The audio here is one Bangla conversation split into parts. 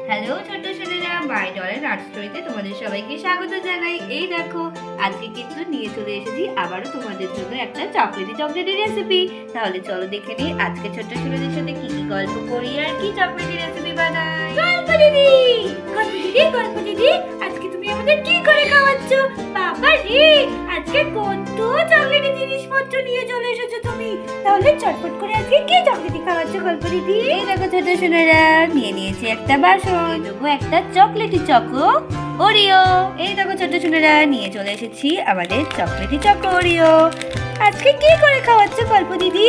হ্যালো ছোট্ট ছেলেরা, মাই ডলের আর্ট স্টোরিতে তোমাদের সবাইকে স্বাগত জানাই। এই দেখো, আজকে কিন্তু নিয়ে চলে এসেছি আবারও তোমাদের জন্য একটা চকলেটি রেসিপি। তাহলে চলো দেখে নিই আজকে ছোট্ট ছেলেদের সাথে কি কি গল্প করি আর কি চকলেটি রেসিপি বানাই। গল্প দিদি, গল্প দিদি, আজকে তুমি আমাদের কি করে খাওয়াচ্ছ? বাবা রে, আজকে কত চকলেটি জিনিসপত্র নিয়ে চলে এসেছো তুমি। তাহলে চটপট করে আজকে কি চকলেটি খাওয়াচ্ছ গল্প দিদি? এই দেখো ছোট ছেলেরা, নিয়ে নিয়েছি একটা বাসন, দেবো একটা চকলেটি চকো ওরিও। এই দেখো ছোট ছেলেরা, নিয়ে চলে এসেছি আমাদের চকলেটি চকো ওরিও। আজকে কি করে খাওয়াচ্ছ গল্প দিদি?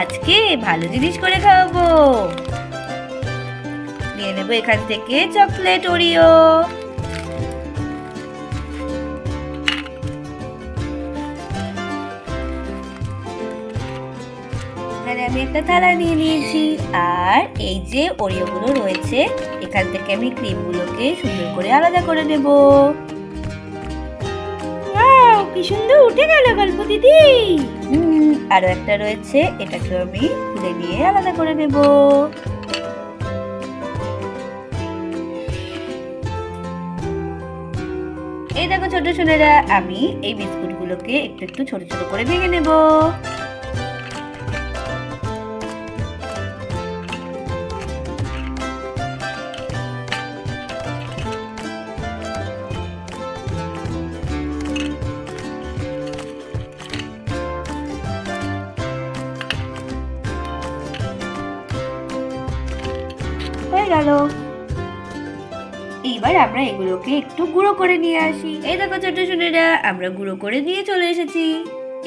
আজকে ভালো জিনিস করে খাওয়াবো। নিয়ে নেবো এখান থেকে চকলেট ওরিও। আমি একটা থালা নিয়ে নিয়েছি, আর এই যে ওরিও গুলো রয়েছে এখান থেকে আমি ক্রিম গুলোকে সুন্দর করে আলাদা করে নেব। কি সুন্দর উঠে গেল গল্প দিদি। আরো একটা রয়েছে, এটাকে আমি খুলে নিয়ে আলাদা করে নেব। এই দেখো ছোট সোনারা, আমি এই বিস্কুট গুলোকে একটু একটু ছোট ছোট করে ভেঙে নেব। হয়ে গেল। এইবার আমরা এগুলোকে একটু গুঁড়ো করে নিয়ে আসি। এই দেখো ছোট সোনারা, আমরা গুঁড়ো করে দিয়ে চলে এসেছি।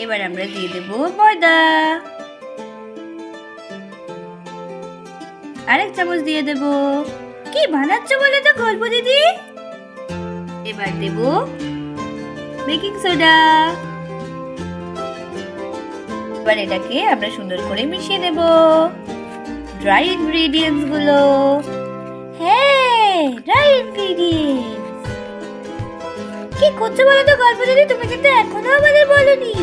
এবার আমরা দিয়ে দেব ময়দা, আরেক চামচ দিয়ে দেব। কি বানাচ্ছ বলে তো গল্প দিদি? এবার দেব বেকিং সোডা। এবার এটাকে আমরা সুন্দর করে মিশিয়ে নেব ড্রাই ইনগ্রেডিয়েন্টস গুলো। হ্যাঁ, ড্রাই ইনগ্রেডিয়েন্টস। কি করছো বলো তো গল্প দিদি? তুমি কিন্তু এখনো আমাদের বলনি।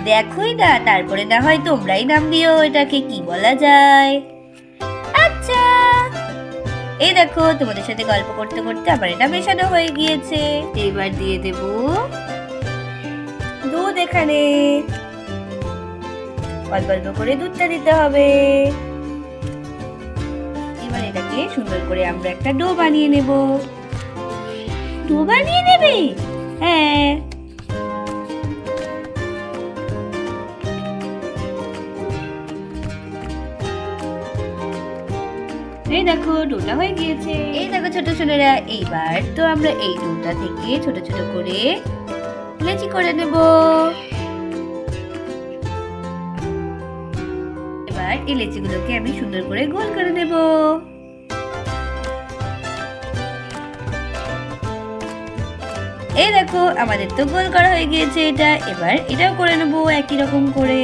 দেখোই না, তারপরে না হয় তোমরাই নাম দিও এটাকে কি বলা যায়। আচ্ছা, এই দেখো তোমাদের সাথে গল্প করতে করতে আবার এটা মেশানো হয়ে গিয়েছে। এবার দিয়ে দেব দুধ। এখানে অল্প অল্প করে দুধটা দিতে হবে। এবার এটাকে সুন্দর করে আমরা একটা ডো বানিয়ে নেব। ডো বানিয়ে নেবে? হ্যাঁ। এই দেখো ডোটা হয়ে গিয়েছে। এই দেখো ছোট ছোটরা, এইবার তো আমরা এই ডোটা থেকে ছোট ছোট করে লেচি করে নেব। এবার এই লেচিগুলোকে আমি সুন্দর করে গোল করে নেব। এই দেখো আমাদের তো গোল করা হয়ে গিয়েছে এটা। এবার এটাও করে নেব একই রকম করে।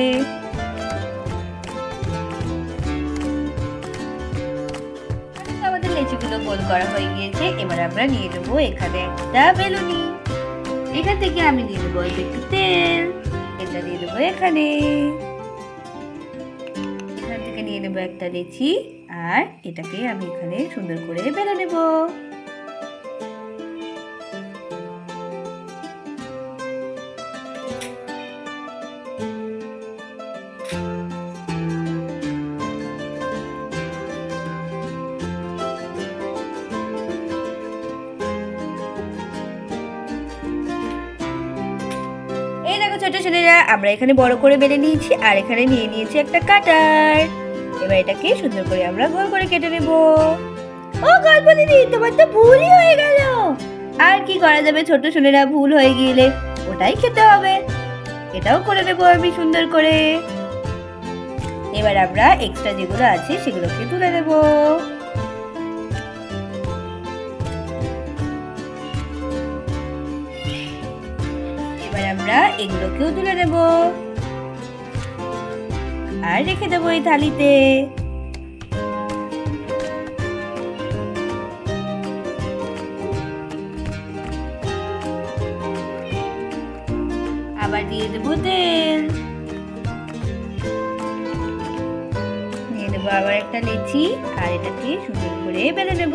আমাদের লেচিগুলো গোল করা হয়ে গিয়েছে। এবার আমরা নিয়ে নেব এখানে একটা বেলুনি। এখান থেকে আমি নিয়ে নেবো একটু তেল। এটা দিয়ে দেবো এখানে। এখান থেকে নিয়ে নেবো একটা লেচি, আর এটাকে আমি এখানে সুন্দর করে বেলে নেব। এই দেখো ছোট ছেলেরা, আমরা এখানে বড় করে বেলে নিয়েছি, আর এখানে নিয়ে নিয়েছি একটা কাটার। এবার এটাকে সুন্দর করে আমরা গোল করে কেটে নেব। ও গল্প দিদি, তোমার তো ভুলই হয়ে গেল। আর কি করা যাবে ছোট ছেলেরা, ভুল হয়ে গেলে ওটাই খেতে হবে। এটাও করে নেব আমি সুন্দর করে। এবার আমরা এক্সট্রা যেগুলো আছে সেগুলোকে তুলে নেব। এবার আমরা এগুলোকেও তুলে নেব আর রেখে দেবো এই থালিতে। আবার দিয়ে দেবো তেল। আবার একটা লেচি আর এটাকে সুন্দর করে বেলে নেব।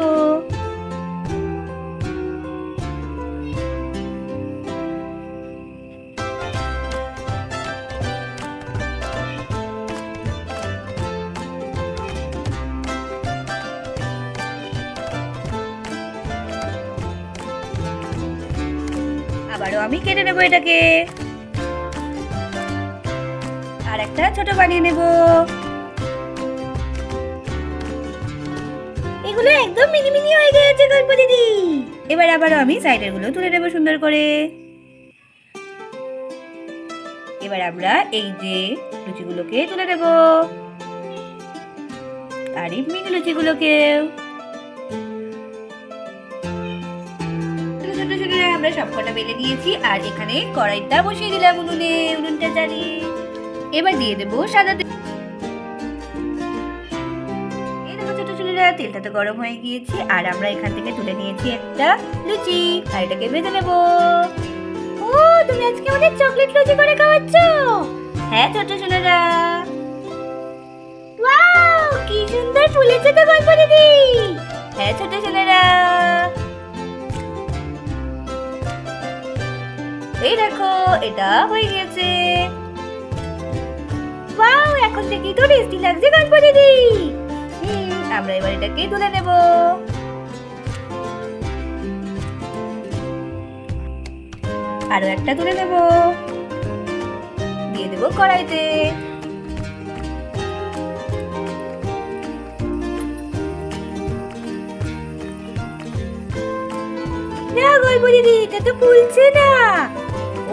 আবারও আমি কেটে নেব এটাকে, আর একটা ছোট বানিয়ে নেব। এগুলো একদম মিনি মিনি হয়ে গেছে গল্প দিদি। এবার আবারও আমি সাইডের গুলো তুলে নেব সুন্দর করে। এবার আমরা এই যে লুচিগুলোকে তুলে নেব, আর এই মিনি লুচিগুলোকেও। আমরা সবকটা বেলে নিয়েছি, আর এখানে কড়াইটা বসিয়ে দিলাম উনুনে, উনুনটা জ্বালিয়ে। এবার দিয়ে দেবো সাদা তেল। এই দেখো ছোট ছোটরা, তেলটা তো গরম হয়ে গিয়েছে, আর আমরা এখান থেকে তুলে নিয়েছি একটা লুচি, আর এটাকে ভেজে নেব। ও, তুমি আজকে আমাদের চকলেট লুচি করে খাওয়াচ্ছ? হ্যাঁ ছোট ছোটরা। ওয়াও, কি সুন্দর ফুলেছে তো গল্প দিদি। হ্যাঁ ছোট ছোটরা, এই দেখো এটা হয়ে গেছে। ওয়াও, এখন থেকে তো টেস্টি লাগছে গল্প দিদি। আমরা এবার এটাকে তুলে নেব। আরো একটা তুলে নেব, দিয়ে দেব কড়াইতে। না গল্প দিদি, এটা তো ফুলছে না।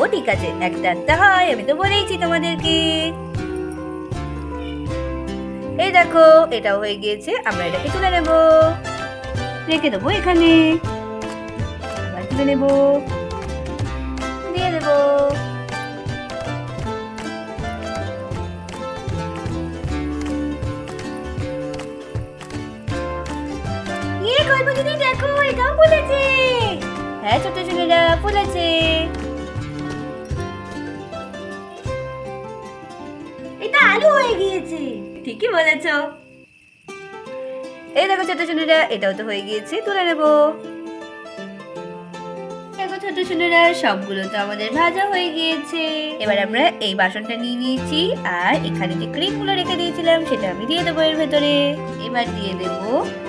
ও ঠিক আছে, একটা একটা হয়, আমি তো বলেইছি তোমাদেরকে। এই দেখো এটাও হয়ে গিয়েছে, আমরা এটাকে তুলে নেব, রেখে দেবো এখানে। আবার তুলে নেব, দিয়ে দেব। ইয়ে গল্প দিদি, দেখো এটাও ফুলেছে। হ্যাঁ ছোট ছোটরা, ফুলেছে। এটা আলু হয়ে গিয়েছে। ঠিকই বলেছো। এই দেখো ছোট ছোটরা, এটাও তো হয়ে গিয়েছে, তুলে নেব। দেখো ছোট ছোটরা, সবগুলো তো আমাদের ভাজা হয়ে গিয়েছে। এবার আমরা এই বাসনটা নিয়ে নিয়েছি, আর এখানে যে ক্রিম গুলো রেখে দিয়েছিলাম সেটা আমি দিয়ে দেবো এর ভেতরে। এবার দিয়ে দেব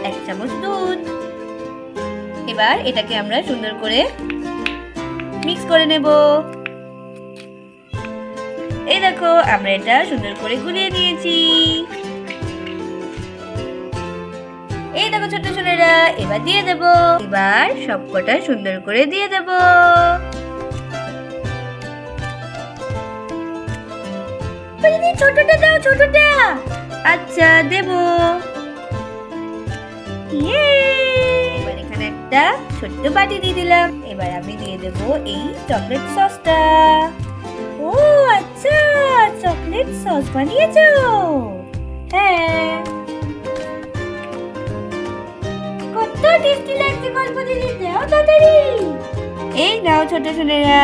1 চামচ দুধ। এবার এটাকে আমরা সুন্দর করে মিক্স করে নেব। এই দেখো আমরা এটা সুন্দর করে গুলিয়ে নিয়েছি। এই দেখো ছোট ছোটরা, এবার দিয়ে দেব। এবার সবকটা সুন্দর করে দিয়ে দেব। ছোটটা দাও, ছোটটা। আচ্ছা দেব। এবার এখানে একটা ছোট্ট বাটি দিয়ে দিলাম। এবার আমি দিয়ে দেব এই চকলেট সসটা। ও আচ্ছা, চকলেট সস বানিয়েছো? হ্যাঁ, কত টেস্টি লাগছে গল্প দিদি। দাও তাড়াতাড়ি। এই নাও ছোট ছোটরা।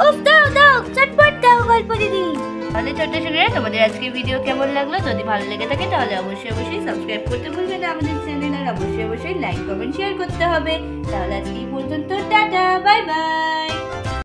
উফ, দাও দাও, চটপট দাও গল্প দিদি। তাহলে ছোট ছোটরা, তোমাদের আজকের ভিডিও কেমন লাগলো? যদি ভালো লেগে থাকে তাহলে অবশ্যই অবশ্যই সাবস্ক্রাইব করতে ভুলবেন না আমাদের চ্যানেল, আর অবশ্যই অবশ্যই লাইক কমেন্ট শেয়ার করতে হবে। তাহলে আজকে এই পর্যন্ত, টাটা, বাই বাই।